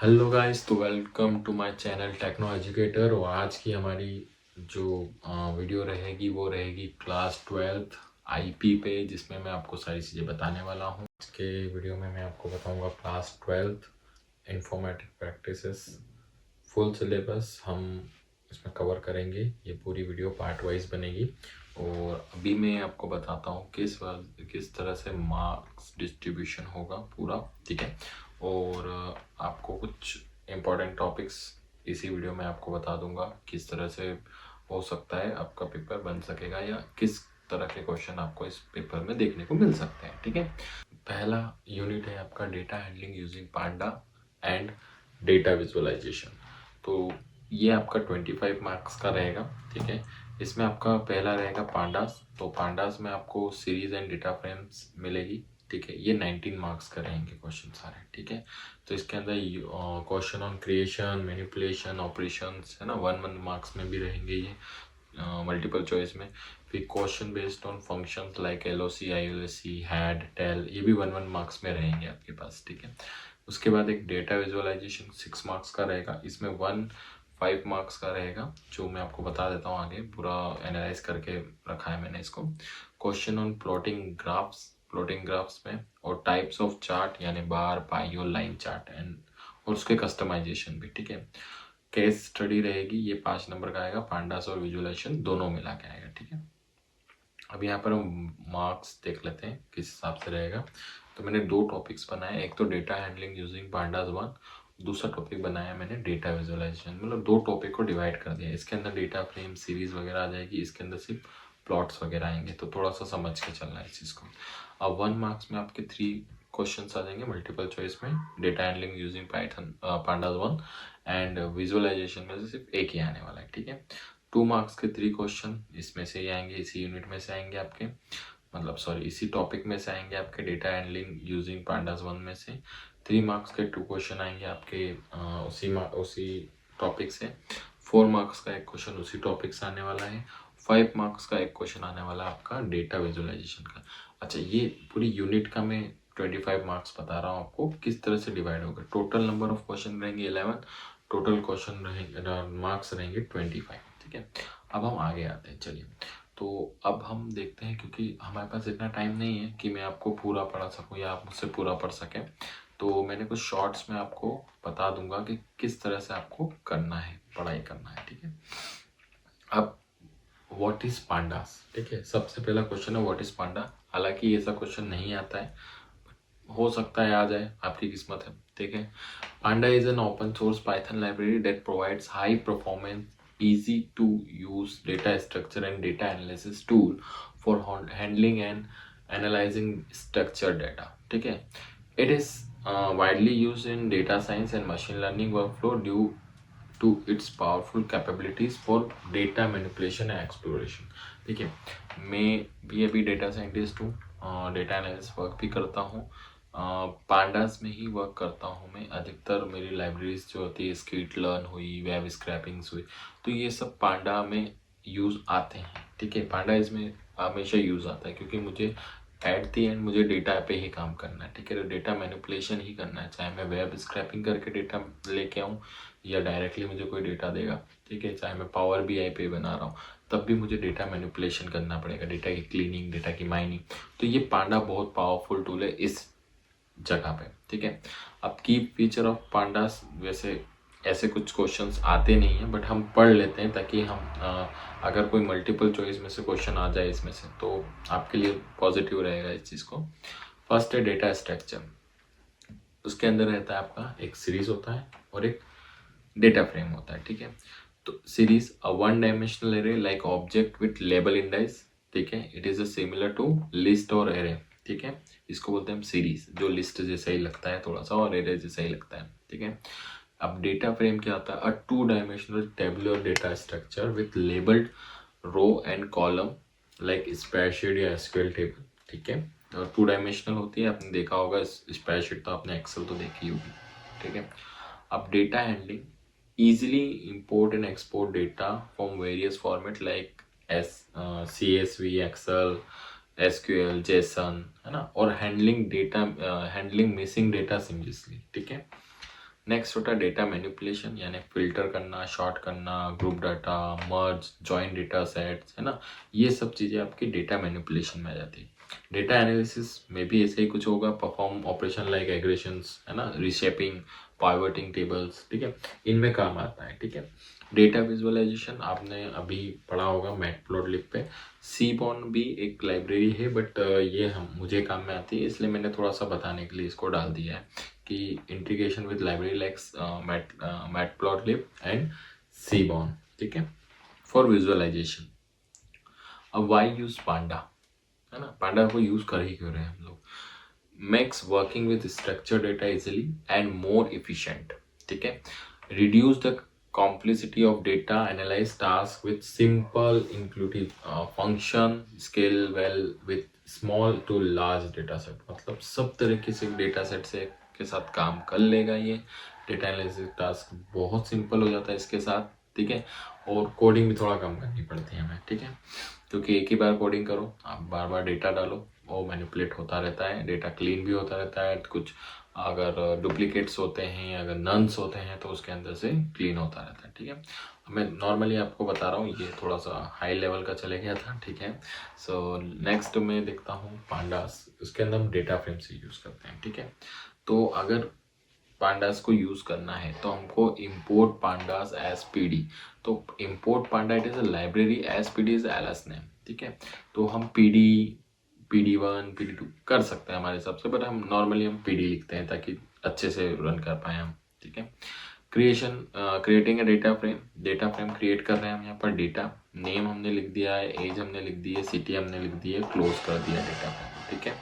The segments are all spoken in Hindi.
हेलो गाइस, तो welcome to my channel Techno Educator. और आज की हमारी जो वीडियो रहेगी वो रहेगी क्लास 12th आईपी पे, जिसमें मैं आपको सारी चीज़ें बताने वाला हूँ। आज के वीडियो में मैं आपको बताऊंगा class 12th informatic practices full syllabus हम इसमें कवर करेंगे। ये पूरी वीडियो पार्ट वाइज बनेगी। और अभी मैं आपको बताता हूँ किस तरह से मार्क्स डिस्ट्रीब्यूशन होगा पूरा, ठीक है। और आपको कुछ इम्पोर्टेंट टॉपिक्स इसी वीडियो में आपको बता दूंगा, किस तरह से हो सकता है आपका पेपर बन सकेगा या किस तरह के क्वेश्चन आपको इस पेपर में देखने को मिल सकते हैं, ठीक है। पहला यूनिट है आपका data handling using panda and data visualization. तो ये आपका 25 मार्क्स का रहेगा, ठीक है। इसमें आपका पहला रहेगा पांडास। तो पांडास में आपको सीरीज एंड डेटा फ्रेम्स मिलेगी, ठीक है। ये 19 मार्क्स का रहेंगे क्वेश्चन सारे, ठीक है। तो इसके अंदर question on creation, manipulation, operations है ना, 1 मार्क्स में भी रहेंगे ये मल्टीपल चॉइस में। फिर question based on functions like loc, आईओएससी, हैड, टेल, ये भी 1 मार्क्स में रहेंगे आपके पास, ठीक है। उसके बाद एक डेटा विजुअलाइजेशन 6 मार्क्स का रहेगा। इसमें 5 मार्क्स का रहेगा, जो मैं आपको बता देता हूँ आगे, पूरा एनालाइज करके रखा है मैंने इसको। क्वेश्चन ऑन प्लॉटिंग ग्राफ्स में, और टाइप्स ऑफ चार्ट यानी बार, पाई और लाइन चार्ट, एंड और उसके कस्टमाइजेशन भी, ठीक है। केस स्टडी रहेगी, ये 5 नंबर का आएगा। पांडास और विजुअलाइजेशन दोनों मिला के आएगा, ठीक है। अब यहाँ पर हम मार्क्स देख लेते हैं किस हिसाब से रहेगा। तो मैंने 2 टॉपिक्स बनाए, एक तो डेटा हैंडलिंग यूजिंग पांडास 1, दूसरा टॉपिक बनाया मैंने डेटा विजुअलाइजेशन। मतलब 2 टॉपिक को डिवाइड कर दिया। इसके अंदर डेटा फ्रेम, सीरीज वगैरह आ जाएगी, इसके अंदर सिर्फ प्लॉट्स वगैरह आएंगे। तो थोड़ा सा समझ के चलना है इस चीज़ को। अब 1 मार्क्स में आपके 3 क्वेश्चंस आ जाएंगे मल्टीपल चॉइस में, data handling using Python pandas 1, and visualization में से सिर्फ एक ही आने वाला है, ठीक है। 2 मार्क्स के 3 क्वेश्चन इसमें से ही आएंगे, इसी यूनिट में से आएंगे आपके, मतलब सॉरी इसी टॉपिक में से आएंगे आपके, डेटा हैंडलिंग यूजिंग पांडास 1 में से। 3 मार्क्स के 2 क्वेश्चन आएंगे आपके उसी टॉपिक से। 4 मार्क्स का एक क्वेश्चन उसी टॉपिक से आने वाला है। 5 मार्क्स का एक क्वेश्चन आने वाला है आपका डेटा विजुअलाइजेशन का। अच्छा, ये पूरी यूनिट का मैं 25 मार्क्स बता रहा हूँ आपको किस तरह से डिवाइड होगा। टोटल नंबर ऑफ क्वेश्चन रहेंगे 11, टोटल क्वेश्चन रहेंगे मार्क्स रहेंगे 25, ठीक है। अब हम आगे आते हैं, चलिए। तो अब हम देखते हैं, क्योंकि हमारे पास इतना टाइम नहीं है कि मैं आपको पूरा पढ़ा सकूं या आप मुझसे पूरा पढ़ सकें। तो मैंने कुछ शॉर्ट्स में आपको बता दूंगा कि किस तरह से आपको करना है, पढ़ाई करना है, ठीक है। अब व्हाट इज पांडास, ठीक है। सबसे पहला क्वेश्चन है व्हाट इज पांडा। हालांकि ऐसा क्वेश्चन नहीं आता है, हो सकता है आ जाए, आपकी किस्मत है, ठीक है। Panda is an open source Python library that provides high performance, easy to use data structure and data analysis tool for handling and analyzing structured data, ठीक है। It is widely used in data science and machine learning workflow due to its powerful capabilities for data manipulation and exploration, ठीक है। मैं भी अभी डेटा साइंटिस्ट हूँ, डेटा एनालिसिस वर्क भी करता हूँ, पांडास में ही वर्क करता हूँ मैं। अधिकतर मेरी लाइब्रेरीज जो होती है, स्किट लर्न हुई, वेब स्क्रैपिंग्स हुई, तो ये सब पांडा में यूज़ आते हैं, ठीक है। पांडा इसमें हमेशा यूज़ आता है, क्योंकि मुझे एट दी एंड मुझे डेटा पे ही काम करना है, ठीक है। तो डेटा मैनिपुलेशन ही करना है, चाहे मैं वेब स्क्रैपिंग करके डेटा लेके आऊँ या डायरेक्टली मुझे कोई डेटा देगा, ठीक है। चाहे मैं पावर BI पे बना रहा हूँ, तब भी मुझे डेटा मैनिपुलेशन करना पड़ेगा, डेटा की क्लीनिंग, डेटा की माइनिंग। तो ये पांडा बहुत पावरफुल टूल है इस जगह पे, ठीक है। अब की फीचर ऑफ पांडास, वैसे ऐसे कुछ क्वेश्चंस आते नहीं हैं, बट हम पढ़ लेते हैं ताकि हम अगर कोई मल्टीपल चॉइस में से क्वेश्चन आ जाए इसमें से, तो आपके लिए पॉजिटिव रहेगा इस चीज़ को। फर्स्ट है डेटा स्ट्रक्चर। उसके अंदर रहता है आपका एक सीरीज होता है और एक डेटा फ्रेम होता है, ठीक है। तो series a 1 dimensional array like object with label indices, ठीक है। It is a similar to list और एरे, ठीक है। इसको बोलते हैं हम सीरीज, जो लिस्ट जैसा ही लगता है थोड़ा सा और एरे जैसा ही लगता है, ठीक है। अब डेटा फ्रेम क्या होता है? A 2 dimensional tabular data structure with labeled row and column like spreadsheet या एसक्यूएल टेबल, ठीक है। और 2 डायमेंशनल होती है, आपने देखा होगा स्प्रेडशीट, तो आपने एक्सेल तो देखी होगी, ठीक है। अब data handling, easily import and export data from various format like CSV, Excel, SQL, JSON, है ना, और हैंडलिंग मिसिंग डेटा seamlessly, ठीक है। नेक्स्ट होता है डेटा मैनिपुलेशन, यानी फिल्टर करना, शॉर्ट करना, ग्रुप डाटा, मर्ज, जॉइन डेटा सेट्स, है ना, ये सब चीज़ें आपकी डेटा मैनिपुलेशन में आ जाती है। डेटा एनालिसिस में भी ऐसे ही कुछ होगा, परफॉर्म ऑपरेशन लाइक एग्रेशंस, है ना, रिशेपिंग, पाइवटिंग टेबल्स, ठीक है, इनमें काम आता है। ठीक है, डेटा विजुअलाइजेशन आपने अभी पढ़ा होगा मैटप्लॉटलिब पे। सीबॉर्न भी एक लाइब्रेरी है, बट ये हम मुझे काम में आती है, इसलिए मैंने थोड़ा सा बताने के लिए इसको डाल दिया है कि integration with library likes matplotlib and seaborn, ठीक है, फॉर विजुअलाइजेशन। अब वाई यूज पांडा, है ना, पांडा को यूज कर ही क्यों रहे हैं हम लोग? Makes working with structure data easily and more efficient, ठीक है, reduce the complexity of data, analyze tasks with simple intuitive function, scale well with small to large data set, मतलब सब तरीके से डेटा सेट से के साथ काम कर लेगा ये। डेटा एनालिसिस टास्क बहुत सिंपल हो जाता है इसके साथ, ठीक है, और कोडिंग भी थोड़ा कम करनी पड़ती है हमें, ठीक है, क्योंकि एक ही बार कोडिंग करो, आप बार बार डेटा डालो, वो मैनिपुलेट होता रहता है, डेटा क्लीन भी होता रहता है, कुछ अगर डुप्लीकेट्स होते हैं, अगर नन्स होते हैं तो उसके अंदर से क्लीन होता रहता है। ठीक है, मैं नॉर्मली आपको बता रहा हूँ, ये थोड़ा सा हाई लेवल का चले गया था। ठीक है, सो नेक्स्ट मैं देखता हूँ पांडास, उसके अंदर हम डेटा फ्रेम से यूज़ करते हैं। ठीक है, तो अगर पांडास को यूज़ करना है तो हमको इम्पोर्ट पांडास एज पीडी, तो import panda it is a library as PD is alias name. ठीक है, तो हम PD1 PD2 कर सकते हैं हमारे हिसाब से, बट हम नॉर्मली हम PD लिखते हैं ताकि अच्छे से रन कर पाए हम। ठीक है, creating a data frame create कर रहे हैं हम यहाँ पर। डेटा नेम हमने लिख दिया है, एज हमने लिख दी है, सिटी हमने लिख दी है, क्लोज कर दिया डेटा फ्रेम। ठीक है,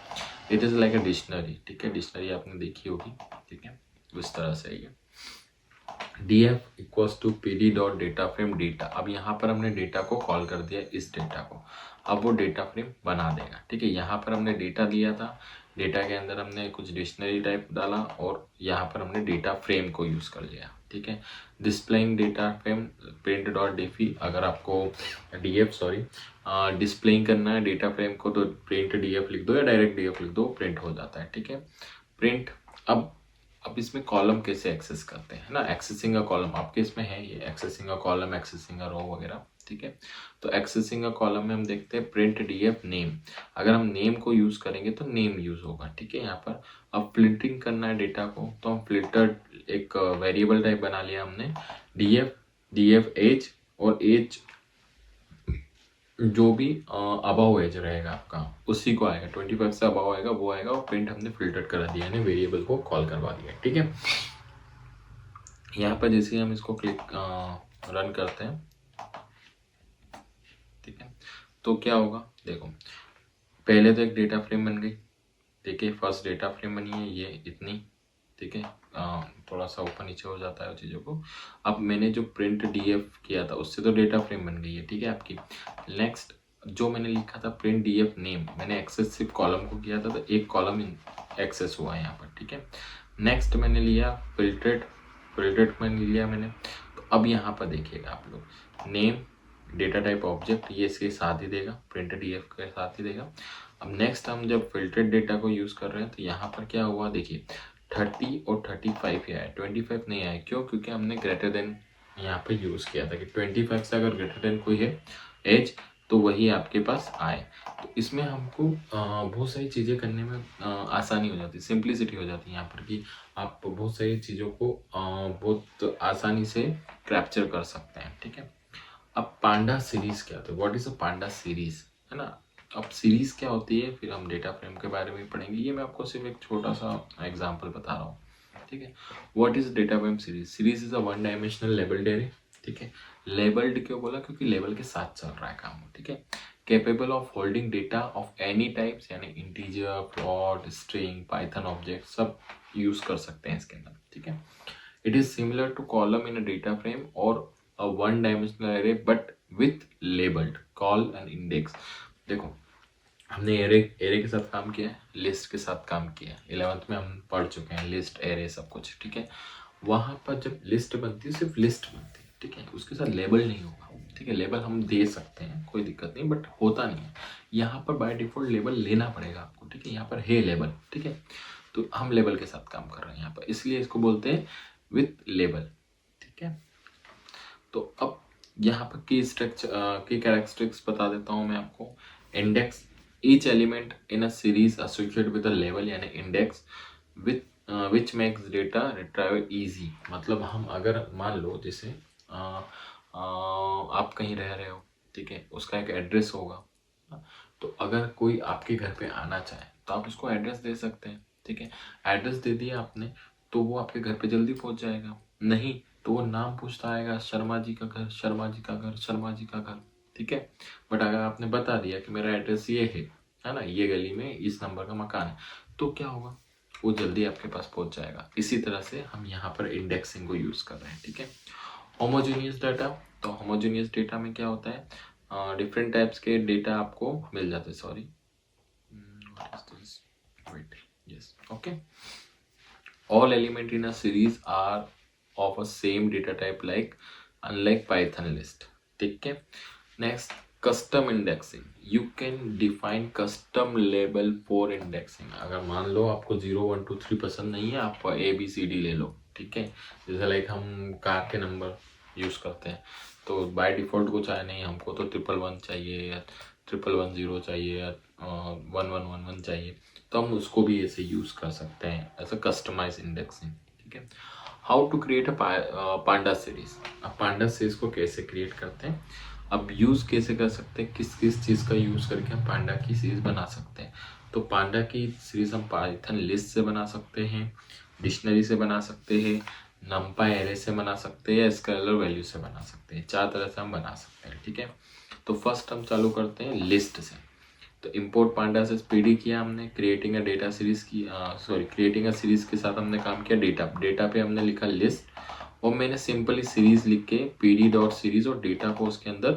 it is like a dictionary. ठीक है, डिक्शनरी आपने देखी होगी। ठीक है, उस तरह से ये df equals to pd dot data frame data. अब यहाँ पर हमने डेटा को कॉल कर दिया, इस डेटा को, अब वो डेटा फ्रेम बना देगा। ठीक है, यहाँ पर हमने डेटा लिया था, डेटा के अंदर हमने कुछ डिक्शनरी टाइप डाला और यहाँ पर हमने डेटा फ्रेम को यूज़ कर लिया। ठीक है, displaying data frame print dot DF, अगर आपको डिस्प्लेइंग करना है डेटा फ्रेम को तो प्रिंट डीएफ लिख दो या डायरेक्ट डीएफ लिख दो, प्रिंट हो जाता है। ठीक है, प्रिंट। अब इसमें कॉलम कैसे एक्सेस करते हैं, ना, एक्सेसिंग अ कॉलम आपके इसमें है, ये एक्सेसिंग अ कॉलम, एक्सेसिंग अ रो वगैरह। ठीक है, तो एक्सेसिंग अ कॉलम में हम देखते हैं प्रिंट डीएफ नेम, अगर हम नेम को यूज़ करेंगे तो नेम यूज़ होगा। ठीक है, यहाँ पर अब फिल्टरिंग करना है डेटा को, तो हम फिल्टर एक वेरिएबल टाइप बना लिया हमने, डीएफ एज, और एज जो भी अबव एज रहेगा आपका उसी को आएगा, 25 से अबव आएगा वो आएगा, और प्रिंट हमने फिल्टर करा दिया, यानी वेरिएबल को कॉल करवा दिया। ठीक है, यहाँ पर जैसे हम इसको क्लिक रन करते हैं, ठीक है, तो क्या होगा, देखो पहले तो एक डेटा फ्रेम बन गई। ठीक है, फर्स्ट डेटा फ्रेम बनी है ये इतनी। ठीक है, थोड़ा सा ऊपर नीचे हो जाता है चीज़ों को। अब मैंने जो प्रिंट डीएफ किया था उससे तो डेटा फ्रेम बन गई है। ठीक है, आपकी नेक्स्ट जो मैंने लिखा था प्रिंट डीएफ नेम, मैंने एक्सेस सिर्फ कॉलम को किया था तो एक कॉलम एक्सेस हुआ है यहाँ पर। ठीक है, नेक्स्ट मैंने लिया फिल्टरेड मैंने लिया मैंने, तो अब यहाँ पर देखिएगा आप लोग, नेम डेटा टाइप ऑब्जेक्ट ये इसके साथ ही देगा, प्रिंट डीएफ के साथ ही देगा। अब नेक्स्ट हम जब फिल्टर्ड डेटा को यूज़ कर रहे हैं तो यहाँ पर क्या हुआ, देखिए 30 और 35 ही आया, 25 नहीं आया। क्यों? क्योंकि हमने ग्रेटर देन यहाँ पे यूज़ किया था कि 25 से अगर ग्रेटर देन कोई है एज तो वही आपके पास आए। तो इसमें हमको बहुत सारी चीज़ें करने में आसानी हो जाती है, सिंप्लिसिटी हो जाती है यहाँ पर, कि आप बहुत सारी चीज़ों को बहुत आसानी से कैप्चर कर सकते हैं। ठीक है, अब पांडा सीरीज़ क्या होता है, what is a Panda series, है ना। अब सीरीज़ क्या होती है फिर हम डेटा फ्रेम के बारे में पढ़ेंगे, ये मैं आपको सिर्फ एक छोटा सा एग्जांपल बता रहा हूँ। ठीक है, what is data frame series, series is a one dimensional labelled array. ठीक है, लेबल्ड क्यों बोला, क्योंकि लेबल के साथ चल रहा है काम। ठीक है, capable of holding data of any types, यानी integer, float, string, Python object सब यूज़ कर सकते हैं इसके अंदर। ठीक है, it is similar to column in a data frame और a one dimensional array but with labeled call and index। देखो हमने एरे के साथ काम किया है, लिस्ट के साथ काम किया है, 11th में हम पढ़ चुके हैं लिस्ट एरे सब कुछ। ठीक है, वहाँ पर जब लिस्ट बनती है सिर्फ लिस्ट बनती है। ठीक है, उसके साथ लेबल नहीं होगा। ठीक है, लेबल हम दे सकते हैं कोई दिक्कत नहीं, बट होता नहीं है यहाँ पर, बाय डिफॉल्ट लेबल लेना पड़ेगा आपको। ठीक है, यहाँ पर है लेबल। ठीक है, तो हम लेबल के साथ काम कर रहे हैं यहाँ पर, इसलिए इसको बोलते हैं विथ लेबल, ठीक है। तो अब यहाँ पर की स्ट्रक्चर की कैरेक्टरिस्टिक्स बता देता हूँ मैं आपको। Index, each element in a series associated with a label, यानी index with which makes data retrieval easy. मतलब हम अगर मान लो जैसे आप कहीं रह रहे हो, ठीक है, उसका एक एड्रेस होगा, तो अगर कोई आपके घर पे आना चाहे तो आप उसको एड्रेस दे सकते हैं, ठीक है। एड्रेस दे दिया आपने तो वो आपके घर पे जल्दी पहुंच जाएगा। नहीं तो वो नाम पूछता आएगा, शर्मा जी का घर, शर्मा जी का घर, शर्मा जी का घर, ठीक है। बट अगर आपने बता दिया कि मेरा एड्रेस ये है ना, ये गली में इस नंबर का मकान है, तो क्या होगा, वो जल्दी आपके पास पहुंच जाएगा। इसी तरह से हम यहाँ पर इंडेक्सिंग को यूज कर रहे हैं, ठीक है। होमोजेनियस डाटा, तो होमोजेनियस डेटा में क्या होता है, डिफरेंट टाइप्स के डेटा आपको मिल जाते हैं। Sorry, what is this, wait, yes, okay. All element in a series are of a same data type, like unlike Python list, ठीक है। Next, custom indexing. You can define custom label for indexing. अगर मान लो आपको 0 1 2 3 पसंद नहीं है, आप ABCD ले लो, ठीक है। जैसे लाइक हम कार के नंबर यूज करते हैं, तो बाय डिफॉल्ट कुछ आया नहीं, हमको तो 111 चाहिए या 1110 चाहिए या 1111 चाहिए, तो हम उसको भी ऐसे यूज कर सकते हैं एज अ कस्टमाइज इंडेक्सिंग, ठीक है। How to create a panda series. अब पांडा सीरीज को कैसे क्रिएट करते हैं, अब यूज कैसे कर सकते हैं, किस किस चीज का यूज करके हम पांडा की सीरीज बना सकते हैं। तो पांडा की सीरीज हम पाइथन लिस्ट से बना सकते हैं, डिक्शनरी से बना सकते हैं, नंपाई एरे से बना सकते हैं, स्केलर वैल्यू से बना सकते हैं। 4 तरह से हम बना सकते हैं, ठीक है। तो फर्स्ट हम चालू करते हैं लिस्ट से। तो इंपोर्ट पांडा से पीडी किया हमने, क्रिएटिंग अ डेटा सीरीज की, क्रिएटिंग अ सीरीज के साथ हमने काम किया। डेटा पे हमने लिखा लिस्ट, और मैंने सिंपली सीरीज लिख के पीडी डॉट सीरीज और डेटा को उसके अंदर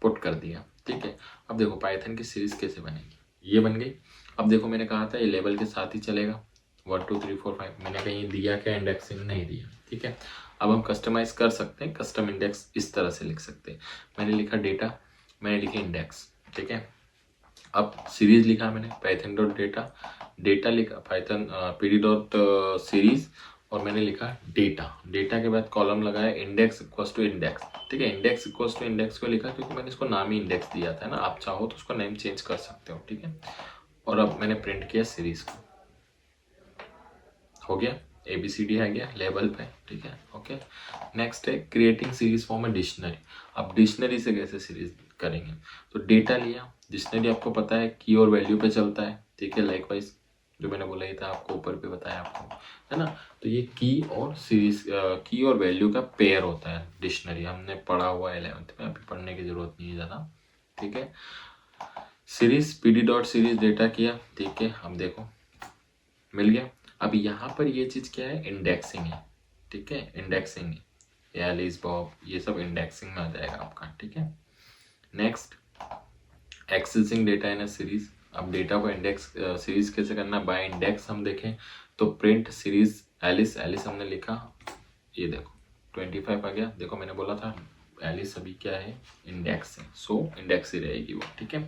पुट कर दिया, ठीक है। अब देखो पाइथन की सीरीज कैसे बनेगी, ये बन गई। अब देखो मैंने कहा था ये लेवल के साथ ही चलेगा, 1 2 3 4 5, मैंने कहीं दिया क्या, इंडेक्सिंग नहीं दिया, ठीक है। अब हम कस्टमाइज कर सकते हैं, कस्टम इंडेक्स इस तरह से लिख सकते हैं। मैंने लिखा डेटा, मैंने लिखा इंडेक्स, ठीक है। अब सीरीज लिखा मैंने पाइथन डॉट डेटा, डेटा लिखा पाइथन पीडी डॉट सीरीज, और मैंने लिखा डेटा। डेटा के बाद कॉलम लगाया इंडेक्स इक्वल्स टू इंडेक्स, ठीक है। इंडेक्स इक्वल्स टू इंडेक्स को लिखा क्योंकि मैंने इसको नाम ही इंडेक्स दिया था ना, आप चाहो तो उसको नेम चेंज कर सकते हो, ठीक है। और अब मैंने प्रिंट किया सीरीज को, हो गया, ABCD आ गया लेवल पे, ठीक है, ओके। नेक्स्ट है creating series form a dictionary. अब डिक्शनरी से कैसे सीरीज करेंगे, तो डेटा लिया, डिक्शनरी आपको पता है की और वैल्यू पे चलता है, ठीक है। लाइकवाइज जो मैंने बोला ही था आपको, ऊपर पे बताया आपको, है ना। तो ये की और सीरीज, की और वैल्यू का पेयर होता है डिक्शनरी, हमने पढ़ा हुआ है 11th में, अभी पढ़ने की जरूरत नहीं है ज़्यादा, ठीक है। Series PD dot series data किया, ठीक है। अब देखो मिल गया। अब यहाँ पर ये चीज़ क्या है, इंडेक्सिंग है, ठीक है। इंडेक्सिंग है, एलिस बॉब, ये सब इंडेक्सिंग में आ जाएगा आपका, ठीक है। Next, accessing data in a series. अब डेटा को इंडेक्स सीरीज कैसे करना, बाय इंडेक्स हम देखें तो प्रिंट सीरीज एलिस, एलिस हमने लिखा, ये देखो 25 आ गया। देखो मैंने बोला था एलिस अभी क्या है, इंडेक्स है, सो इंडेक्स ही रहेगी वो, ठीक है।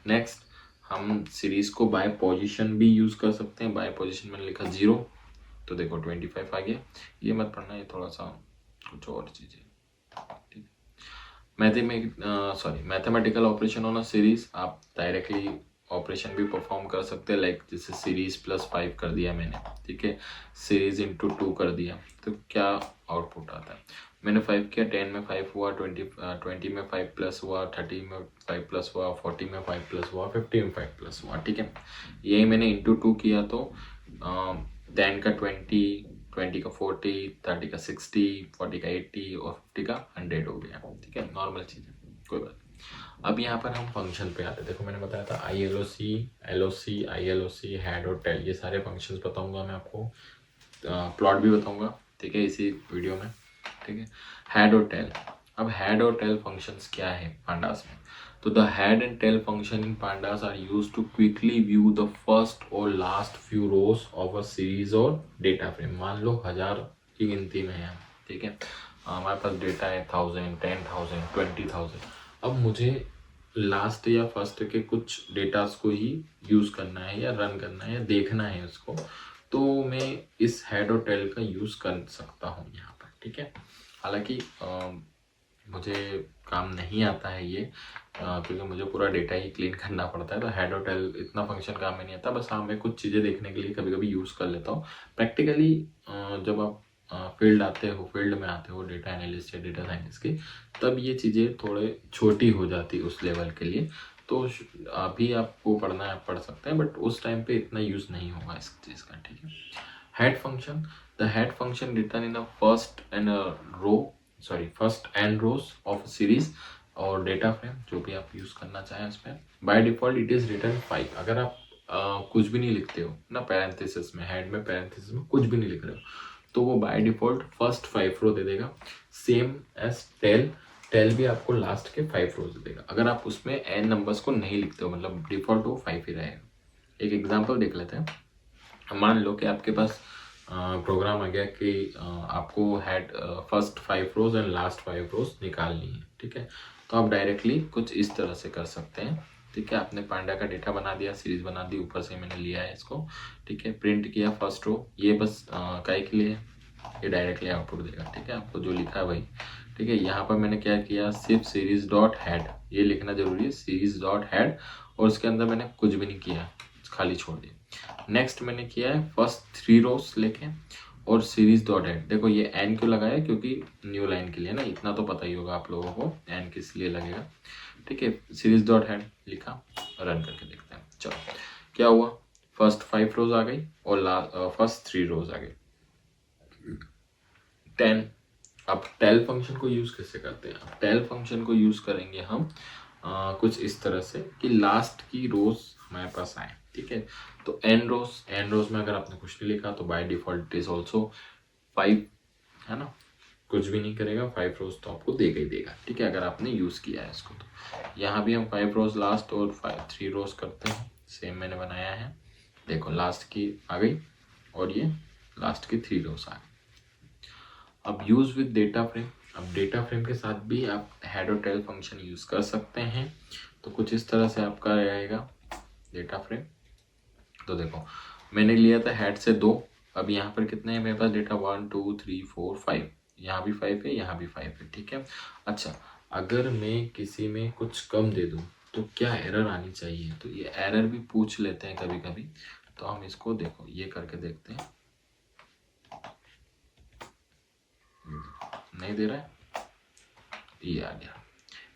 नेक्स्ट, हम सीरीज को बाय पोजीशन भी यूज कर सकते हैं। बाय पोजीशन मैंने लिखा 0, तो देखो 25 आ गया। ये मत पढ़ना, ये थोड़ा सा कुछ और चीज़ है, ठीक। Mathematical operation on a series, आप डायरेक्टली ऑपरेशन भी परफॉर्म कर सकते हैं, लाइक जैसे सीरीज +5 कर दिया मैंने, ठीक है, सीरीज इंटू 2 कर दिया, तो क्या आउटपुट आता है। मैंने 5 किया, 10 में 5 हुआ, 20 में 5 प्लस हुआ, 30 में 5 प्लस हुआ, 40 में 5 प्लस हुआ, 50 में 5 प्लस हुआ, ठीक है। यही मैंने इंटू 2 किया तो 10 का 20, 20 का 40, 30 का 60, 40 का 80 और 50 का 100 हो गया, ठीक है। नॉर्मल चीज़ है, कोई बात। अब यहाँ पर हम फंक्शन पे आते हैं। देखो मैंने बताया था ILOC, LOC, ILOC, हेड और टेल, ये सारे फंक्शंस बताऊंगा मैं आपको, प्लॉट भी बताऊंगा, ठीक है, इसी वीडियो में, ठीक है। हेड और टेल, अब हेड और टेल फंक्शंस क्या है पांडास में, तो the head and tail function in pandas are use to quickly view the first और last few rows of a series और डेटा फ्रेम। मान लो 1000 की गिनती में है, ठीक है, हमारे पास डेटा है 1000, 10,000, 20,000। अब मुझे लास्ट या फर्स्ट के कुछ डेटास को ही यूज़ करना है या रन करना है या देखना है उसको, तो मैं इस हेड और टेल का यूज़ कर सकता हूँ यहाँ पर, ठीक है। हालांकि मुझे काम नहीं आता है ये, क्योंकि मुझे पूरा डेटा ही क्लीन करना पड़ता है, तो हेड और टेल इतना फंक्शन काम में नहीं आता। बस हाँ, मैं कुछ चीज़ें देखने के लिए कभी कभी यूज़ कर लेता हूँ। प्रैक्टिकली जब आप फील्ड में आते हो डेटा एनालिस्ट या डेटा साइंटिस्ट की, तब ये चीज़ें थोड़े छोटी हो जाती उस लेवल के लिए। तो अभी आपको पढ़ना है, पढ़ सकते हैं, बट उस टाइम पे इतना यूज़ नहीं होगा इस चीज़ का, ठीक है। Head function, the head function return in the first and rose of series और डेटा फ्रेम, जो भी आप यूज़ करना चाहें उसमें। By default it is return 5। अगर आप कुछ भी नहीं लिखते हो ना पैरेंथेसिस में, हेड में पैरेंथेसिस में कुछ भी नहीं लिख रहे हो, तो वो बाय डिफॉल्ट फर्स्ट 5 रो दे देगा। सेम एज टेल भी आपको लास्ट के 5 रोज दे देगा। अगर आप उसमें एन नंबर्स को नहीं लिखते हो, मतलब डिफॉल्ट वो 5 ही रहेगा। एक एग्जांपल देख लेते हैं। मान लो कि आपके पास प्रोग्राम आ गया कि आपको head first 5 rows and last 5 rows निकालनी है, ठीक है। तो आप डायरेक्टली कुछ इस तरह से कर सकते हैं, ठीक है। आपने पांडा का डेटा बना दिया, सीरीज बना दी, ऊपर से मैंने लिया है इसको, ठीक है। प्रिंट किया फर्स्ट रो, ये बस काय के लिए, ये डायरेक्टली आउटपुट देगा, ठीक है। आपको जो लिखा है वही, ठीक है। यहाँ पर मैंने क्या किया, सिर्फ सीरीज डॉट हेड, ये लिखना जरूरी है, सीरीज डॉट हेड, और उसके अंदर मैंने कुछ भी नहीं किया, खाली छोड़ दिया। नेक्स्ट मैंने किया है फर्स्ट 3 रोज लेके और सीरीज डॉट हेड। देखो ये एन क्यों लगाया, क्योंकि न्यू लाइन के लिए ना, इतना तो पता ही होगा आप लोगों को एन किस लिए लगेगा, ठीक है। सीरीज डॉट हेड लिखा, रन करके देखते हैं। चलो क्या हुआ, फर्स्ट 5 रोज आ गई और फर्स्ट 3 रोज आ गई। 10। अब टेल फंक्शन को यूज कैसे करते हैं, अब टेल फंक्शन को यूज करेंगे हम कुछ इस तरह से कि लास्ट की रोज हमारे पास आए, ठीक है। तो एन रोज में अगर आपने कुछ नहीं लिखा तो बाय डिफॉल्ट इज ऑल्सो 5, है ना। कुछ भी नहीं करेगा, 5 रोज तो आपको देगा ही देगा, ठीक है, अगर आपने यूज किया है इसको। तो यहाँ भी हम 5 रोज लास्ट और 3 रोज करते हैं, सेम मैंने बनाया है। देखो लास्ट की आ गई और ये लास्ट की 3 रोज आ गई। अब यूज विद डेटा फ्रेम, अब डेटा फ्रेम के साथ भी आप हेड और टेल फंक्शन यूज कर सकते हैं। तो कुछ इस तरह से आपका रहेगा डेटा फ्रेम। तो देखो मैंने लिया था हेड से 2, अब यहाँ पर कितने हैं मेरे पास डेटा, 1 2 3 4 5, यहाँ भी 5 है, यहाँ भी 5 है, ठीक है। अच्छा, अगर मैं किसी में कुछ कम दे दूँ तो क्या एरर आनी चाहिए, तो ये एरर भी पूछ लेते हैं कभी कभी। तो हम इसको देखो ये करके देखते हैं, नहीं दे रहा है, ये आ गया,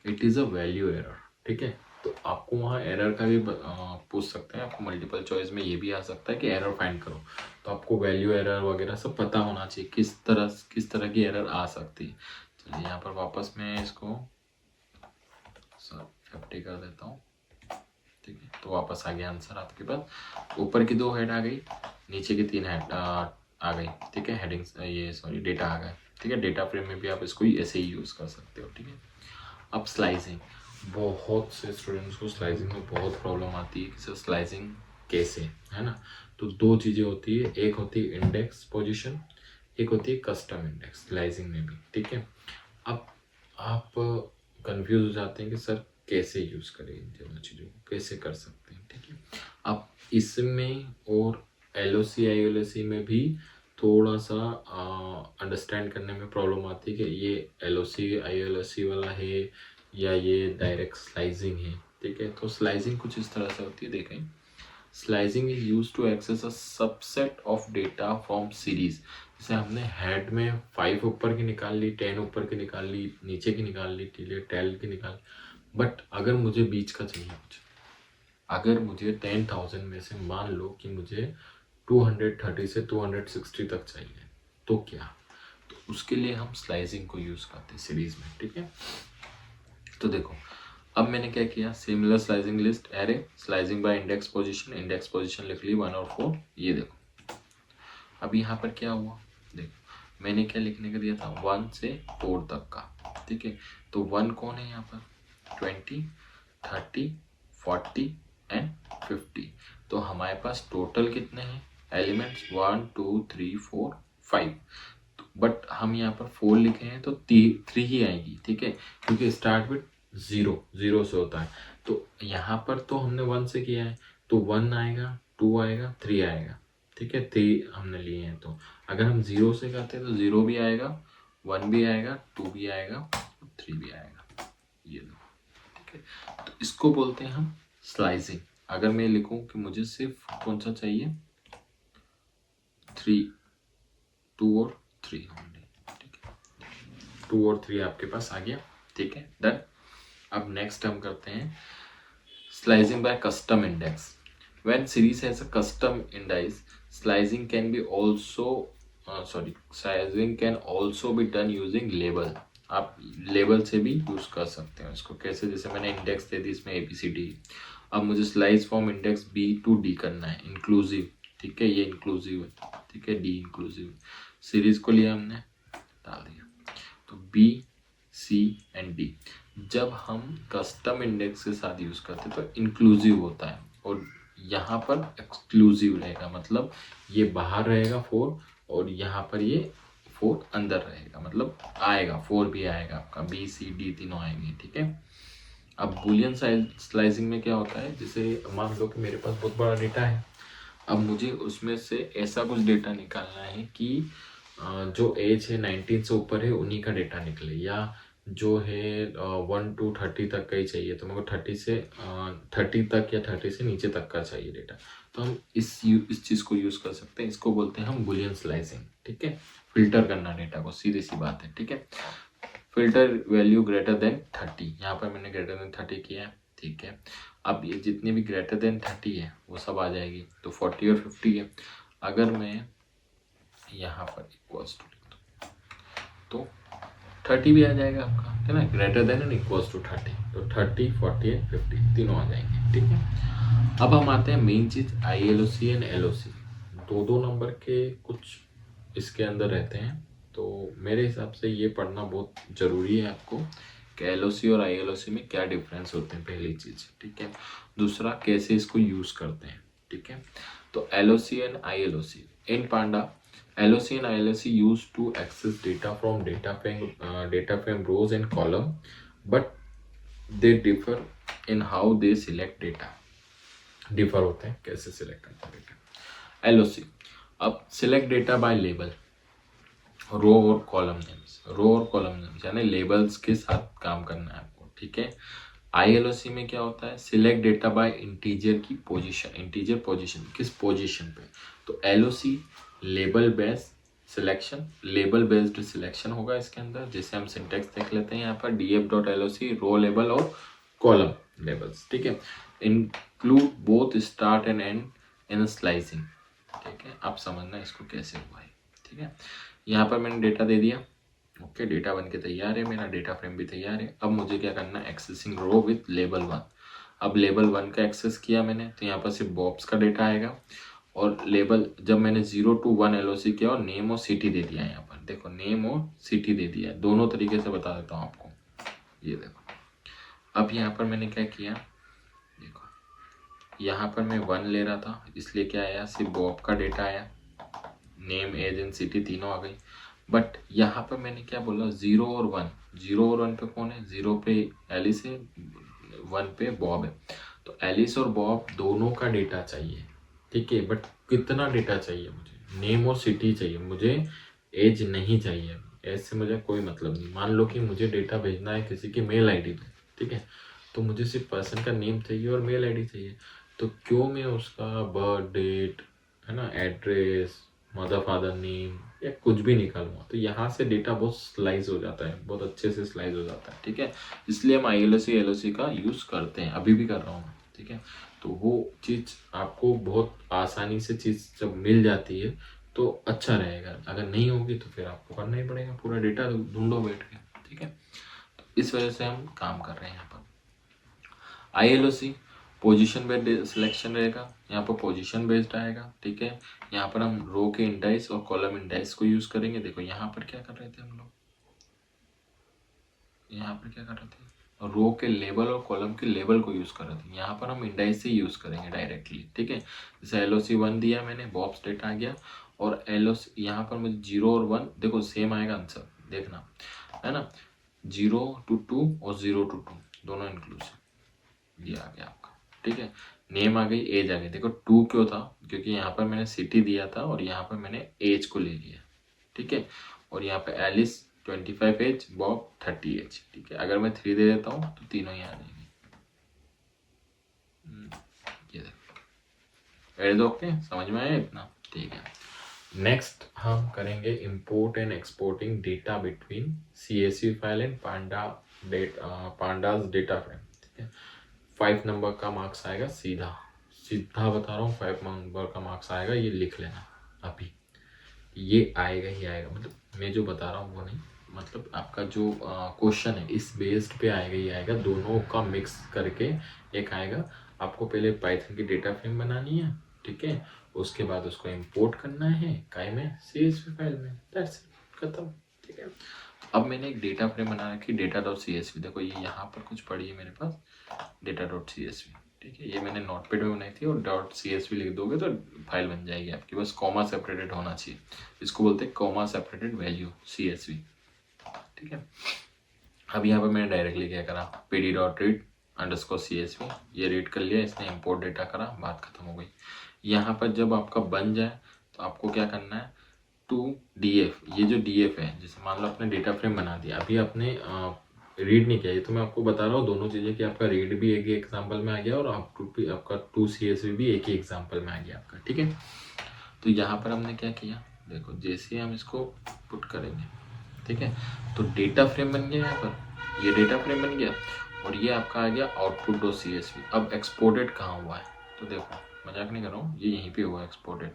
it is a value error, ठीक है। तो आपको वहाँ एरर का भी पूछ सकते हैं, आपको मल्टीपल चॉइस में ये भी आ सकता है कि एरर फाइंड करो, तो आपको वैल्यू एरर वगैरह सब पता होना चाहिए, किस तरह की एरर आ सकती है। चलिए यहाँ पर वापस मैं इसको 50 कर देता हूँ, ठीक है। तो वापस आ गया आंसर आपके पास, ऊपर की 2 हेड आ गई, नीचे की 3 हेड आ गई, ठीक है। हेडिंग्स डेटा आ गया, ठीक है। डेटा फ्रेम में भी आप इसको ऐसे ही यूज़ कर सकते हो, ठीक है। अब स्लाइसिंग, बहुत से स्टूडेंट्स को स्लाइसिंग में बहुत प्रॉब्लम आती है कि सर स्लाइसिंग कैसे, है ना। तो 2 चीज़ें होती है, एक होती है इंडेक्स पोजीशन, एक होती है कस्टम इंडेक्स स्लाइसिंग में भी, ठीक है। अब आप कंफ्यूज हो जाते हैं कि सर कैसे यूज़ करें इन दोनों चीज़ों को, कैसे कर सकते हैं, ठीक है। अब इसमें और LOC ILOC में भी थोड़ा सा अंडरस्टैंड करने में प्रॉब्लम आती है कि ये LOC ILOC वाला है या ये डायरेक्ट स्लाइसिंग है, ठीक है। तो स्लाइसिंग कुछ इस तरह से होती है, देखें। Slicing is used to access a subset of data from series. जैसे हमने हेड में 5 ऊपर की निकाल ली, 10 ऊपर की निकाल ली, नीचे की निकाल ली, टेल की निकाल, बट अगर मुझे बीच का चाहिए कुछ, अगर मुझे 10,000 में से मान लो कि मुझे 230 से 260 तक चाहिए, तो क्या, तो उसके लिए हम स्लाइसिंग को यूज़ करते हैं सीरीज में, ठीक है। तो देखो अब मैंने क्या किया, similar slicing list array, slicing by index position लिख ली 1 और 4, ये देखो। अब यहाँ पर क्या हुआ, देखो मैंने क्या लिखने का दिया था, 1 से 4 तक का, ठीक है। तो 1 कौन है यहाँ पर, 20 30 40 एंड 50। तो हमारे पास टोटल कितने हैं एलिमेंट्स, 1 2 3 4 5, बट हम यहाँ पर 4 लिखे हैं तो 3 ही आएगी, ठीक है, क्योंकि स्टार्ट विथ 0 से होता है। तो यहाँ पर तो हमने 1 से किया है, तो 1 आएगा, 2 आएगा, 3 आएगा, ठीक है, 3 हमने लिए हैं। तो अगर हम 0 से करते हैं तो 0 भी आएगा, 1 भी आएगा, 2 भी आएगा, 3 भी आएगा, ये दो। ठीक है, तो इसको बोलते हैं हम स्लाइसिंग। अगर मैं लिखूं कि मुझे सिर्फ कौन सा चाहिए, 3, 2 और 3 ओनली। ठीक है, 2 और 3 आपके पास आ गया। ठीक है, डन। अब नेक्स्ट हम करते हैं slicing by custom index. When series has a custom index, slicing can be also slicing can also be done using label. आप लेबल से भी यूज कर सकते हैं इसको। कैसे, जैसे मैंने इंडेक्स दे दी इसमें ABCD, अब मुझे slice form index B to D करना है, इंक्लूसिव। ठीक है, ये इंक्लूसिव है। ठीक है, D इंक्लूसिव। सीरीज को लिया हमने, डाल दिया, तो B C एंड D। जब हम कस्टम इंडेक्स के साथ यूज करते हैं तो इंक्लूसिव होता है, और यहाँ पर एक्सक्लूसिव रहेगा, मतलब ये बाहर रहेगा 4 और यहाँ पर ये 4 अंदर रहेगा, मतलब आएगा 4 भी आएगा आपका, B C D तीनों आएंगे। ठीक है, अब बुलियन स्लाइसिंग में क्या होता है, जैसे मान लो कि मेरे पास बहुत बड़ा डेटा है, अब मुझे उसमें से ऐसा कुछ डेटा निकालना है कि जो एज है 19 से ऊपर है उन्हीं का डेटा निकले, या जो है 1 to 30 तक का ही चाहिए, तो मेरे को 30 तक या 30 से नीचे तक का चाहिए डेटा, तो हम इस चीज़ को यूज़ कर सकते हैं। इसको बोलते हैं हम बुलियन स्लाइसिंग। ठीक है, फिल्टर करना डेटा को, सीधी सी बात है। ठीक है, फिल्टर वैल्यू ग्रेटर देन 30, यहाँ पर मैंने ग्रेटर देन 30 किया है। ठीक है, अब ये जितने भी ग्रेटर देन 30 है वो सब आ जाएगी, तो 40 और 50 है। अगर मैं यहाँ पर इक्वल्स टू लिख दूँ तो 30 भी आ जाएगा आपका, है ना, greater than and equals to 30, तो 30, 40 एंड 50 तीनों आ जाएंगे। ठीक है, अब हम आते हैं मेन चीज ILOC एंड LOC। दो नंबर के कुछ इसके अंदर रहते हैं, तो मेरे हिसाब से ये पढ़ना बहुत जरूरी है आपको कि LOC और ILOC में क्या डिफरेंस होते हैं, पहली चीज। ठीक है, दूसरा कैसे इसको यूज करते हैं। ठीक है, तो LOC and ILOC in Panda, LOC and ILOC used to access data from data frame rows and column, but they differ in how they select data. Differ होते हैं कैसे सिलेक्ट करते हैं डेटा। LOC, अब सिलेक्ट डेटा बाय लेबल, रो और कॉलम नेम्स, रो और कॉलम नेम्स यानी लेबल्स के साथ काम करना है आपको। ठीक है, ILOC में क्या होता है, सिलेक्ट डेटा बाय इंटीजर की पोजीशन, इंटीजर पोजीशन किस पोजीशन पे, तो LOC label based selection, label based selection होगा इसके अंदर। जैसे हम सिंटेक्स देख लेते हैं यहाँ पर, df.loc रो लेबल और कॉलम लेबल्स। ठीक है, include both start and and in slicing. ठीक है, आप समझना इसको कैसे हुआ है। ठीक है, यहाँ पर मैंने डेटा दे दिया, ओके, डेटा बन के तैयार है, मेरा डेटा फ्रेम भी तैयार है। अब मुझे क्या करना है, एक्सेसिंग रो विथ लेबल 1। अब लेबल 1 का एक्सेस किया मैंने, तो यहाँ पर सिर्फ बॉब्स का डेटा आएगा, और लेबल जब मैंने 0 to 1 LOC किया और नेम और सिटी दे दिया, यहाँ पर देखो नेम और सिटी दे दिया, दोनों तरीके से बता देता हूँ आपको। ये देखो, अब यहाँ पर मैंने क्या किया, देखो यहाँ पर मैं 1 ले रहा था, इसलिए क्या आया, सिर्फ बॉब का डेटा आया, नेम एज एंड सिटी तीनों आ गई। बट यहाँ पर मैंने क्या बोला, 0 और 1, 0 और 1 पे कौन है, 0 पे एलिस है, 1 पे बॉब है, तो एलिस और बॉब दोनों का डेटा चाहिए। ठीक है, बट कितना डेटा चाहिए मुझे, नेम और सिटी चाहिए, मुझे एज नहीं चाहिए। एज से मुझे कोई मतलब नहीं। मान लो कि मुझे डेटा भेजना है किसी की मेल आईडी पे, ठीक है, तो मुझे सिर्फ पर्सन का नेम चाहिए और मेल आईडी चाहिए, तो क्यों मैं उसका बर्थ डेट, है ना, एड्रेस, मदर फादर नेम या कुछ भी निकालूंगा, तो यहाँ से डेटा बहुत स्लाइस हो जाता है, बहुत अच्छे से स्लाइस हो जाता है। ठीक है, इसलिए हम ILOC LOC का यूज़ करते हैं, अभी भी कर रहा हूँ मैं। ठीक है, तो वो चीज़ आपको बहुत आसानी से चीज़ जब मिल जाती है तो अच्छा रहेगा, अगर नहीं होगी तो फिर आपको करना ही पड़ेगा, पूरा डेटा ढूंढो बैठ के। ठीक है, तो इस वजह से हम काम कर रहे हैं यहाँ पर। ILOC पोजीशन बेस्ड सिलेक्शन रहेगा, यहाँ पर पोजीशन बेस्ड आएगा। ठीक है, यहाँ पर हम रो के इंडाइस और कॉलम इंडाइस को यूज करेंगे। देखो यहाँ पर क्या कर रहे थे हम लोग, यहाँ पर क्या कर रहे थे, रो के लेबल और कॉलम के लेबल को यूज कर रहे थे, यहाँ पर हम इंडाइस से यूज करेंगे डायरेक्टली। ठीक है, जैसे LOC 1 दिया मैंने, बॉब्स डेटा आ गया, और LOC यहाँ पर मुझे 0 और 1 देखो सेम आएगा आंसर, देखना, है ना, 0 to 2 और 0 to 2 दोनों इंक्लूसिव, ये आ गया आपका। ठीक है, नेम आ गई, एज आ गई। देखो 2 क्यों था, क्योंकि यहाँ पर मैंने सिटी दिया था और यहाँ पर मैंने एज को ले लिया, ठीक है। और यहाँ पे एलिस 25 एज, बॉब 30 एज, ठीक है। अगर मैं 3 दे देता हूँ तो तीनों ही आ जाएंगे। ये देखो, एड ओके, समझ में आया इतना, ठीक है। नेक्स्ट हम करेंगे import and exporting data between CSV file and pandas data frame, ठीक है। 5 नंबर का मार्क्स आएगा, सीधा सीधा बता रहा हूँ, 5 नंबर का मार्क्स आएगा, ये लिख लेना अभी, ये आएगा ही आएगा। मतलब मैं जो बता रहा हूँ वो नहीं, मतलब आपका जो क्वेश्चन है इस बेस्ड पे आएगा ही आएगा, दोनों का मिक्स करके एक आएगा। आपको पहले पाइथन की डेटा फ्रेम बनानी है, ठीक है। उसके बाद उसको इंपोर्ट करना है काय में, CSV फाइल में, दैट्स इट, खत्म, ठीक है। अब मैंने एक डेटा फ्रेम बना रखी, data.csv। देखो ये यहाँ पर कुछ पड़ी है मेरे पास, data.csv, ठीक है। ये मैंने नोटपैड में बनाई थी, और .csv लिख दोगे तो फाइल बन जाएगी आपकी, बस कॉमा सेपरेटेड होना चाहिए। इसको बोलते हैं कॉमा सेपरेटेड वैल्यू, CSV, ठीक है। अब यहाँ पर मैंने डायरेक्टली क्या करा, pd.read_csv, ये रीड कर लिया, इसने इंपोर्ट डेटा करा, बात खत्म हो गई। यहाँ पर जब आपका बन जाए तो आपको क्या करना है, टू DF, ये जो DF है, जैसे मान लो आपने डेटा फ्रेम बना दिया, अभी आपने रीड नहीं किया, ये तो मैं आपको बता रहा हूँ दोनों चीज़ें, कि आपका रीड भी एक ही एग्जाम्पल में आ गया और आपका 2 CSV भी एक ही एग्जाम्पल में आ गया आपका, ठीक है। तो यहाँ पर हमने क्या किया, देखो जैसे ही हम इसको पुट करेंगे, ठीक है, तो डेटा फ्रेम बन गया, यहाँ पर ये डेटा फ्रेम बन गया, और ये आपका आ गया output.csv। अब एक्सपोर्टेड कहाँ हुआ है, तो देखो मजाक नहीं कर रहा हूँ, ये यहीं पे हुआ एक्सपोर्टेड,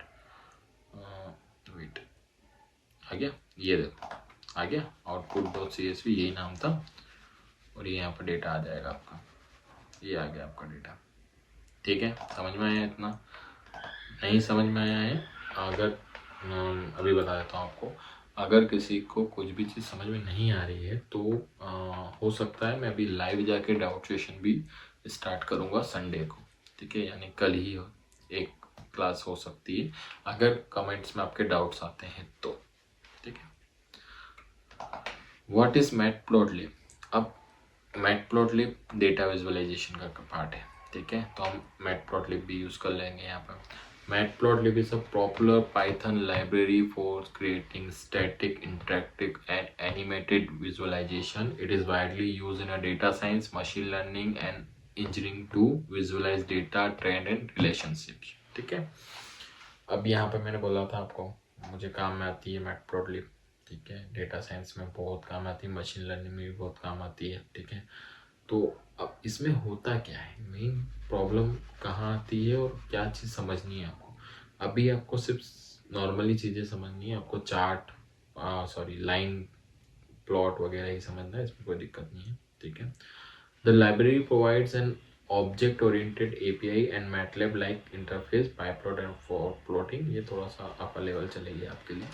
वेट, आ गया, ये देखो आ गया output.csv, यही नाम था, और ये यहाँ पर डेटा आ जाएगा आपका, ये आ गया आपका डेटा, ठीक है। समझ में आया इतना, नहीं समझ में आया है, अगर अभी बता देता हूँ आपको, अगर किसी को कुछ भी चीज़ समझ में नहीं आ रही है तो हो सकता है मैं अभी लाइव जाके डाउट सेशन भी स्टार्ट करूँगा संडे को, ठीक है, यानी कल ही एक क्लास हो सकती है, अगर कमेंट्स में आपके डाउट्स आते हैं तो, ठीक है। व्हाट इज मैटप्लॉटलिब, अब मैटप्लॉटलिब डेटा विजुअलाइजेशन का पार्ट है, ठीक है, तो हम मैटप्लॉटलिब भी यूज़ कर लेंगे यहाँ पर। Matplotlib is a popular Python library for creating static, interactive, and animated visualization. It is widely used in a data science, machine learning, and engineering to visualize data, trend, and relationships. ठीक है, अब यहाँ पे मैंने बोला था आपको मुझे काम में आती है मैटप्लॉटलिब, ठीक है, डेटा साइंस में बहुत काम आती है, मशीन लर्निंग में भी बहुत काम आती है, ठीक है। तो अब इसमें होता क्या है, मेन प्रॉब्लम कहाँ आती है और क्या चीज़ समझनी है आपको। अभी आपको सिर्फ नॉर्मली चीज़ें समझनी है, आपको चार्ट लाइन प्लॉट वगैरह ही समझना है, इसमें कोई दिक्कत नहीं है, ठीक है। The library provides an object oriented API and MATLAB like interface, pyplot and for plotting, ये थोड़ा सा अपर लेवल चलेगी आपके लिए,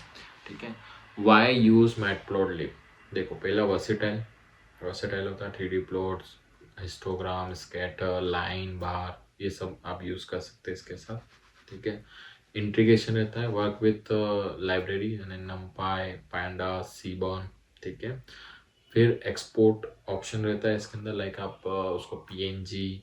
ठीक है। वाई यूज मैटप्लॉटलिब, देखो पहला वर्सेटाइल होता है, 3D plots, histogram, scatter, line, bar, ये सब आप यूज़ कर सकते हैं इसके साथ, ठीक है। इंटीग्रेशन रहता है, वर्क विथ लाइब्रेरी यानी नमपाई, पांडास, सीबॉर्न, ठीक है। फिर एक्सपोर्ट ऑप्शन रहता है इसके अंदर, लाइक आप उसको PNG,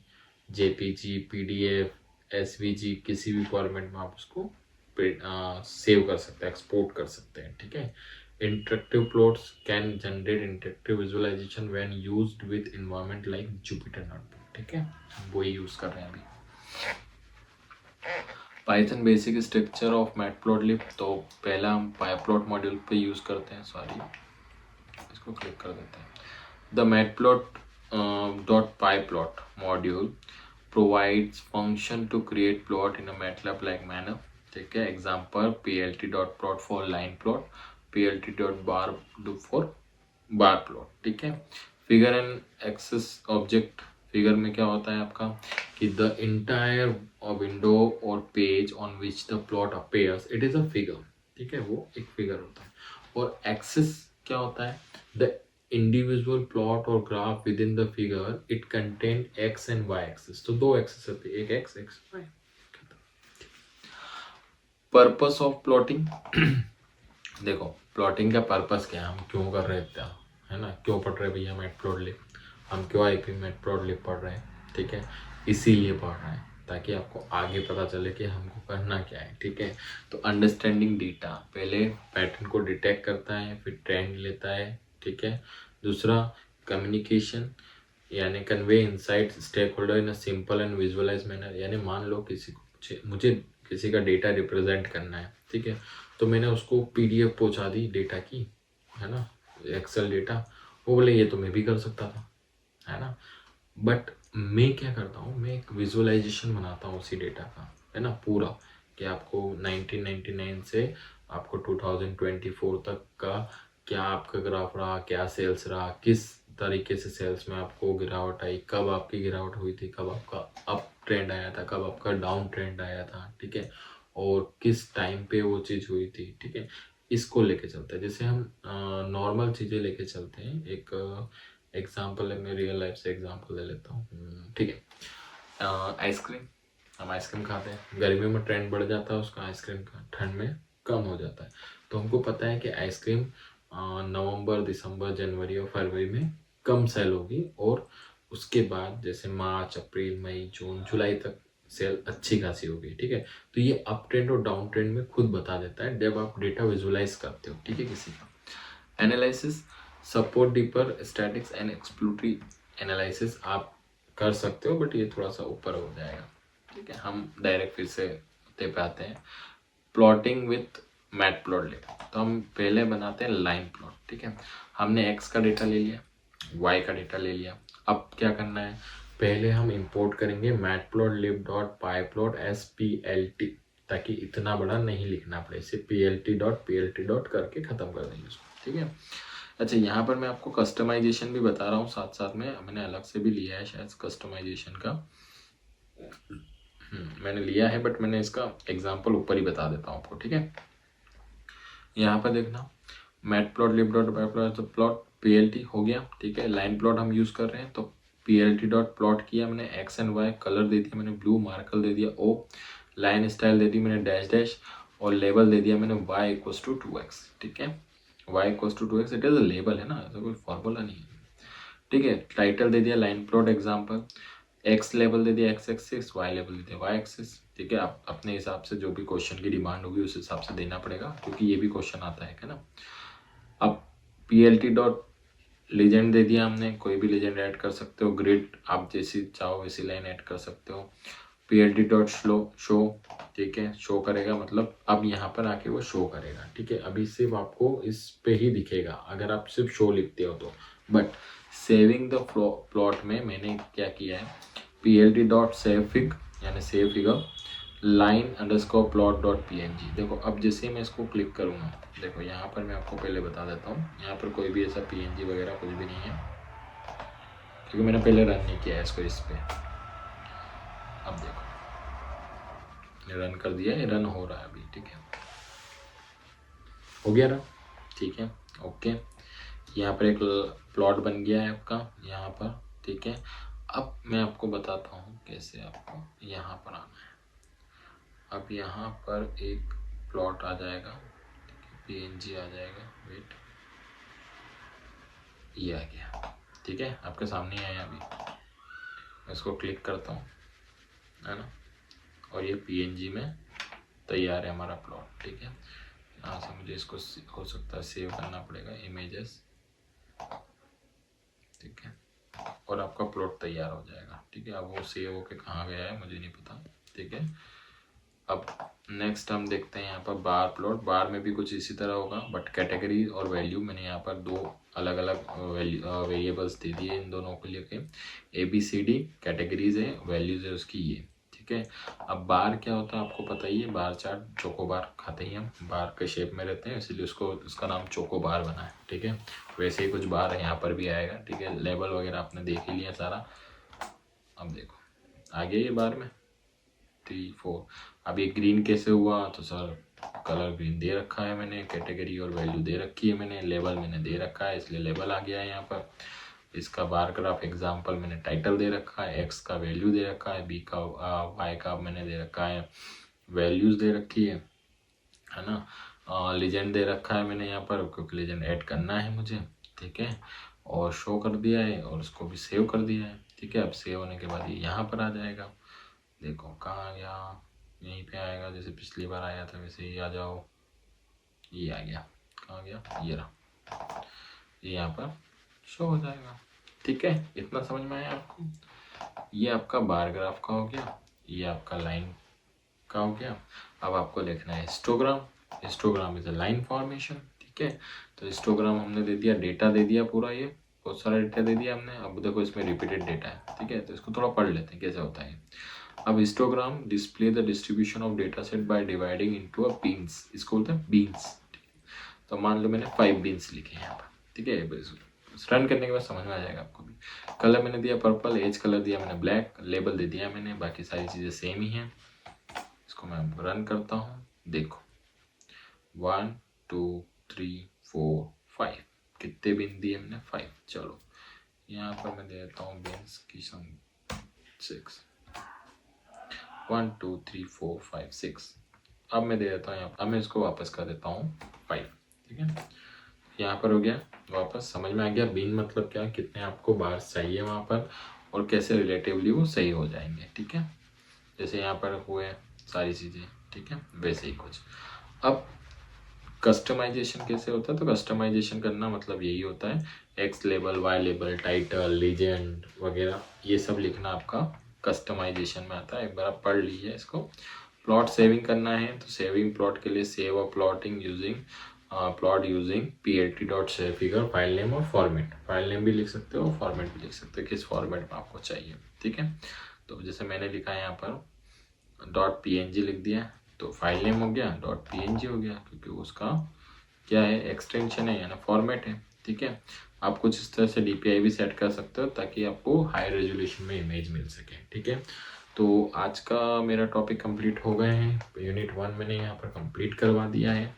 JPG, PDF, SVG, किसी भी फॉर्मेट में आप उसको सेव कर सकते हैं, एक्सपोर्ट कर सकते हैं, ठीक है। Interactive plots can generate interactive visualization when used with environment like Jupyter notebook, ठीक है, हम वही यूज़ कर रहे हैं अभी। Python basic structure of matplotlib, तो पहला हम पाइप्लॉट मॉड्यूल पे यूज़ करते हैं, सॉरी इसको क्लिक कर देते हैं। The matplot.pyplot module provides function to create plot in a MATLAB like manner, ठीक है। Example plt.plot for line plot, plt.bar for bar plot, ठीक है। Figure and axes object, figure में क्या होता है आपका कि द इंटायर विंडो और page on which the plot appears, it is a figure, ठीक है, वो एक फिगर होता है। और एक्सेस क्या होता है, द इंडिविजुअल प्लॉट और graph within the figure, it contain X and Y axes, तो दो एक्सेस होते हैं, एक एक्स एक वाई। पर्पस ऑफ प्लॉटिंग, देखो प्लॉटिंग का पर्पस क्या है, हम क्यों कर रहे थे, है ना, क्यों पढ़ रहे भैया मैटप्लॉटलिब, हम क्यों IP मैटप्लॉटलिब पढ़ रहे हैं, ठीक है, इसीलिए पढ़ रहे हैं, ताकि आपको आगे पता चले कि हमको करना क्या है। ठीक है, तो अंडरस्टैंडिंग डेटा, पहले पैटर्न को डिटेक्ट करता है, फिर ट्रेंड लेता है। ठीक है, दूसरा कम्युनिकेशन, यानी convey insight stakeholder in a simple and visualize manner, यानी मान लो किसी को मुझे किसी का डेटा रिप्रेजेंट करना है। ठीक है, तो मैंने उसको PDF पहुंचा दी डेटा की, है ना, एक्सेल डेटा, वो बोले ये तो मैं भी कर सकता था, है ना, बट मैं क्या करता हूँ, मैं एक विजुअलाइजेशन बनाता हूँ उसी डेटा का, है ना, पूरा, कि आपको 1999 से आपको 2024 तक का क्या आपका ग्राफ रहा, क्या सेल्स रहा, किस तरीके से सेल्स में आपको गिरावट आई, कब आपकी गिरावट हुई थी, कब आपका अप ट्रेंड आया था, कब आपका डाउन ट्रेंड आया था। ठीक है, और किस टाइम पे वो चीज़ हुई थी। ठीक है, इसको लेके चलते हैं। जैसे हम नॉर्मल चीज़ें लेके चलते हैं, एक एग्जाम्पल है, मैं रियल लाइफ से एग्जाम्पल ले लेता हूँ। ठीक है, आइसक्रीम, हम आइसक्रीम खाते हैं, गर्मियों में ट्रेंड बढ़ जाता है उसका आइसक्रीम का, ठंड में कम हो जाता है। तो हमको पता है कि आइसक्रीम नवंबर, दिसंबर, जनवरी और फरवरी में कम सेल होगी, और उसके बाद जैसे मार्च, अप्रैल, मई, जून, जुलाई तक सेल अच्छी खासी होगी। ठीक है, तो ये अप ट्रेंड और डाउन ट्रेंड में खुद बता देता है जब आप डेटा विजुलाइज करते हो। ठीक है, किसी का analysis, support deeper statics and exploratory analysis आप कर सकते हो, बट ये थोड़ा सा ऊपर हो जाएगा। ठीक है, हम डायरेक्ट फिर से पे आते हैं। प्लॉटिंग विथ मैट प्लॉट लेकर, तो हम पहले बनाते हैं लाइन प्लॉट। ठीक है, हमने एक्स का डेटा ले लिया, वाई का डेटा ले लिया, अब क्या करना है, पहले हम इंपोर्ट करेंगे मैट प्लॉट लिब डॉट पाई प्लॉट SPLT, ताकि इतना बड़ा नहीं लिखना पड़े, इसे PLT करके ख़त्म कर देंगे उसको। ठीक है, अच्छा, यहाँ पर मैं आपको कस्टमाइजेशन भी बता रहा हूँ साथ साथ में, मैंने अलग से भी लिया है शायद कस्टमाइजेशन का, मैंने लिया है, बट मैंने इसका एग्जांपल ऊपर ही बता देता हूँ आपको। ठीक है, यहाँ पर देखना, matplotlib dot pyplot, तो प्लॉट PLT हो गया। ठीक है, लाइन प्लॉट हम यूज़ कर रहे हैं, तो PLT डॉट प्लॉट किया मैंने, एक्स एंड वाई कलर दे दिया मैंने, ब्लू मार्कर दे दिया O, लाइन स्टाइल दे दी मैंने डैश डैश, और लेबल दे दिया मैंने y इक्वल्स टू 2x। ठीक है, y equals to 2x, it is a label, है ना, ऐसा कोई फॉर्मूला नहीं है। ठीक है, टाइटल दे दिया line plot example, x label दे दिया x एक्सिस, y लेबल दे दिया y एक्सिस। ठीक है, आप अपने हिसाब से जो भी क्वेश्चन की डिमांड होगी उस हिसाब से देना पड़ेगा, क्योंकि ये भी क्वेश्चन आता है ना। अब PLT डॉट लीजेंड दे दिया हमने, कोई भी लीजेंड ऐड कर सकते हो, ग्रिड आप जैसी चाहो वैसी लाइन ऐड कर सकते हो। PLT डॉट शो, ठीक है, शो करेगा, मतलब अब यहाँ पर आके वो शो करेगा। ठीक है, अभी सिर्फ आपको इस पे ही दिखेगा अगर आप सिर्फ शो लिखते हो तो, बट सेविंग द प्लॉट में मैंने क्या किया है, PLT डॉट सेव फिग, यानी save figure line underscore plot dot PNG। देखो, अब जैसे मैं इसको क्लिक करूँगा, देखो यहाँ पर मैं आपको पहले बता देता हूँ, यहाँ पर कोई भी ऐसा PNG वगैरह कुछ भी नहीं है, क्योंकि मैंने पहले रन नहीं किया है इसको इस पर। अब देखो, रन कर दिया है, रन हो रहा है अभी। ठीक है, हो गया रन। ठीक है, ओके, यहाँ पर एक प्लॉट बन गया है आपका यहाँ पर। ठीक है, अब मैं आपको बताता हूँ कैसे आपको यहाँ पर आना है। अब यहाँ पर एक प्लॉट आ जाएगा, PNG आ जाएगा, वेट, ये आ गया। ठीक है, आपके सामने आया अभी, मैं इसको क्लिक करता हूँ, है ना, और ये PNG में तैयार है हमारा प्लॉट। ठीक है, यहाँ से मुझे इसको हो सकता है सेव करना पड़ेगा, इमेजेस। ठीक है, और आपका प्लॉट तैयार हो जाएगा। ठीक है, अब वो सेव होके कहाँ गया है मुझे नहीं पता। ठीक है, अब नेक्स्ट हम देखते हैं यहाँ पर बार प्लॉट, बार में भी कुछ इसी तरह होगा, बट कैटेगरी और वैल्यू मैंने यहाँ पर दो अलग अलग वेरिएबल्स दे दिए इन दोनों के लिए के, ABCD कैटेगरीज है, वैल्यूज है उसकी ये। ठीक है, अब बार क्या होता है आपको पता ही है, बार चार्ट, चोको बार खाते ही हम, बार के शेप में रहते हैं, इसलिए उसको उसका नाम चोको बार बना है। ठीक है, वैसे ही कुछ बार है यहाँ पर भी आएगा। ठीक है, लेबल वगैरह आपने देख ही लिया सारा। अब देखो आ गया ये बार में 3 4। अब ये ग्रीन कैसे हुआ, तो सर कलर ग्रीन दे रखा है मैंने, कैटेगरी और वैल्यू दे रखी है मैंने, लेबल मैंने दे रखा है, इसलिए लेबल आ गया है यहाँ पर। इसका बार ग्राफ एग्जाम्पल मैंने टाइटल दे रखा है, एक्स का वैल्यू दे रखा है, बी का वाई का मैंने दे रखा है, वैल्यूज दे रखी है ना, लीजेंड दे रखा है मैंने यहाँ पर, क्योंकि लीजेंड ऐड करना है मुझे। ठीक है, और शो कर दिया है, और उसको भी सेव कर दिया है। ठीक है, अब सेव होने के बाद ये यहाँ पर आ जाएगा। देखो कहाँ आ गया, यहीं पे आएगा, जैसे पिछली बार आया था वैसे ही आ जाओ। ये आ गया, कहाँ गया, ये रहा, ये यहाँ पर शो हो जाएगा। ठीक है, इतना समझ में आया आपको। ये आपका बार ग्राफ का हो गया, ये आपका लाइन का हो गया। अब आपको लिखना है histogram. Histogram is a line formation. ठीक है, तो हिस्टोग्राम हमने दे दिया, डेटा दे दिया पूरा, ये बहुत सारा डेटा दे दिया हमने। अब देखो इसमें रिपीटेड डेटा है। ठीक है, तो इसको थोड़ा पढ़ लेते हैं कैसे होता है। अब histogram display the distribution of data set by dividing into a beans. इसको बोलते हैं बीन्स। तो मान लो मैंने 5 बीन्स लिखे हैं यहाँ पर। ठीक है, रन करने के बाद समझ में आ जाएगा आपको भी। कलर मैंने दिया पर्पल, एज कलर दिया मैंने ब्लैक, लेबल दे दिया मैंने, बाकी सारी चीज़ें सेम ही हैं। इसको मैं रन करता हूँ, देखो 1 2 3 4 5, कितने बिन दिए हमने, 5। चलो यहाँ पर मैं दे देता हूँ बिन्स की संख्या 6, 1 2 3 4 5 6। अब मैं दे देता हूँ यहाँ, अब मैं इसको वापस कर देता हूँ 5। ठीक है, यहाँ पर हो गया वापस, समझ में आ गया बीन मतलब क्या, कितने आपको बार चाहिए वहाँ पर और कैसे रिलेटिवली वो सही हो जाएंगे। ठीक है, जैसे यहाँ पर हुए सारी चीज़ें। ठीक है, वैसे ही कुछ। अब कस्टमाइजेशन कैसे होता है, तो कस्टमाइजेशन करना मतलब यही होता है, X label, Y label, title, legend वगैरह ये सब लिखना आपका कस्टमाइजेशन में आता है। एक बार आप पढ़ लीजिए इसको। प्लॉट सेविंग करना है तो सेविंग प्लॉट के लिए save a plotting using plot using plt.save figure, file name और फॉर्मेट। फाइल नेम भी लिख सकते हो, फॉर्मेट भी लिख सकते हो, किस फॉर्मेट में आपको चाहिए। ठीक है, तो जैसे मैंने लिखा है यहाँ पर .png लिख दिया, तो फाइल नेम हो गया, .png हो गया, क्योंकि उसका क्या है, एक्सटेंशन है, यानी फॉर्मेट है। ठीक है, आप कुछ इस तरह से DPI भी सेट कर सकते हो ताकि आपको हाई रेजोल्यूशन में इमेज मिल सके। ठीक है, तो आज का मेरा टॉपिक कंप्लीट हो गए हैं। यूनिट 1 मैंने यहाँ पर कंप्लीट करवा दिया है।